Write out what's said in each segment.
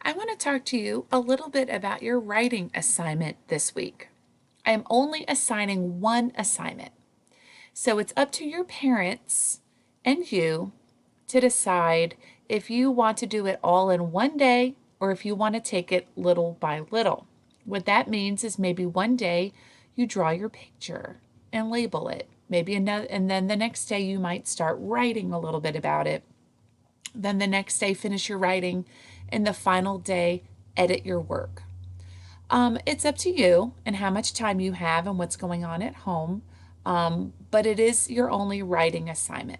I want to talk to you a little bit about your writing assignment this week. I am only assigning one assignment, so it's up to your parents and you to decide if you want to do it all in one day or if you want to take it little by little. What that means is maybe one day you draw your picture and label it. Maybe another, and then the next day you might start writing a little bit about it. Then the next day finish your writing, and the final day edit your work. It's up to you and how much time you have and what's going on at home, but it is your only writing assignment.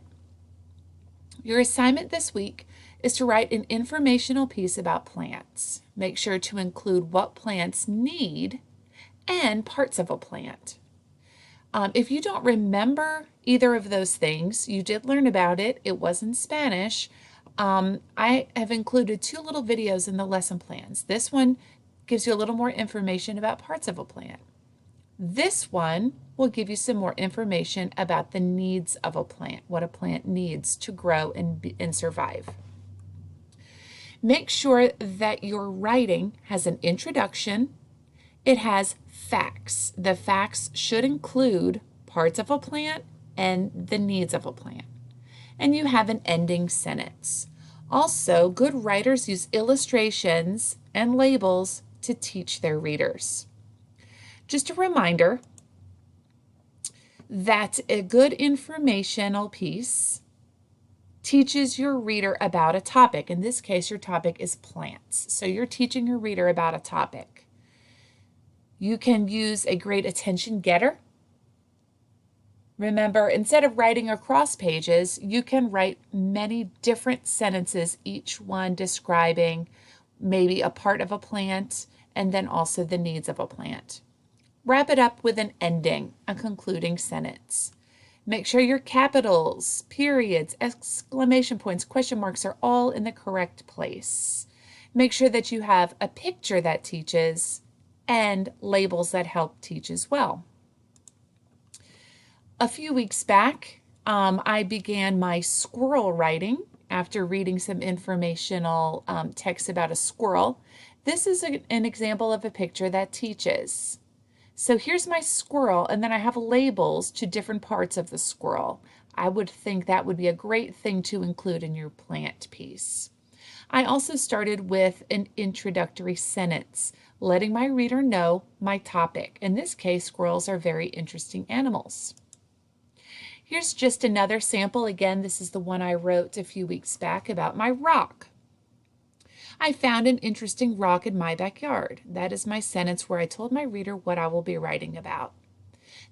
Your assignment this week is to write an informational piece about plants. Make sure to include what plants need and parts of a plant. If you don't remember either of those things, you did learn about it. It was in Spanish. I have included two little videos in the lesson plans. This one gives you a little more information about parts of a plant. This one will give you some more information about the needs of a plant, what a plant needs to grow and survive. Make sure that your writing has an introduction. It has facts. The facts should include parts of a plant and the needs of a plant. And you have an ending sentence. Also, good writers use illustrations and labels to teach their readers. Just a reminder that a good informational piece teaches your reader about a topic. In this case, your topic is plants. So you're teaching your reader about a topic. You can use a great attention getter. Remember, instead of writing across pages, you can write many different sentences, each one describing maybe a part of a plant and then also the needs of a plant. Wrap it up with an ending, a concluding sentence. Make sure your capitals, periods, exclamation points, question marks are all in the correct place. Make sure that you have a picture that teaches and labels that help teach as well. A few weeks back, I began my squirrel writing after reading some informational text about a squirrel. This is an example of a picture that teaches. So here's my squirrel, and then I have labels to different parts of the squirrel. I would think that would be a great thing to include in your plant piece. I also started with an introductory sentence, letting my reader know my topic. In this case, squirrels are very interesting animals. Here's just another sample. Again, this is the one I wrote a few weeks back about my rock. I found an interesting rock in my backyard. That is my sentence where I told my reader what I will be writing about.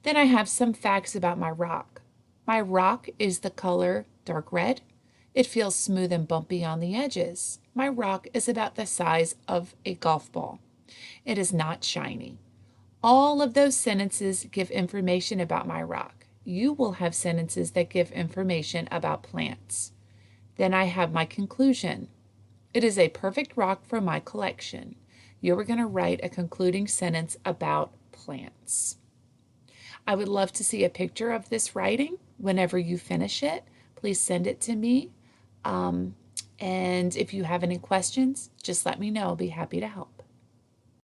Then I have some facts about my rock. My rock is the color dark red. It feels smooth and bumpy on the edges. My rock is about the size of a golf ball. It is not shiny. All of those sentences give information about my rock. You will have sentences that give information about plants. Then I have my conclusion. It is a perfect rock for my collection. You are going to write a concluding sentence about plants. I would love to see a picture of this writing whenever you finish it. Please send it to me. And if you have any questions, just let me know. I'll be happy to help.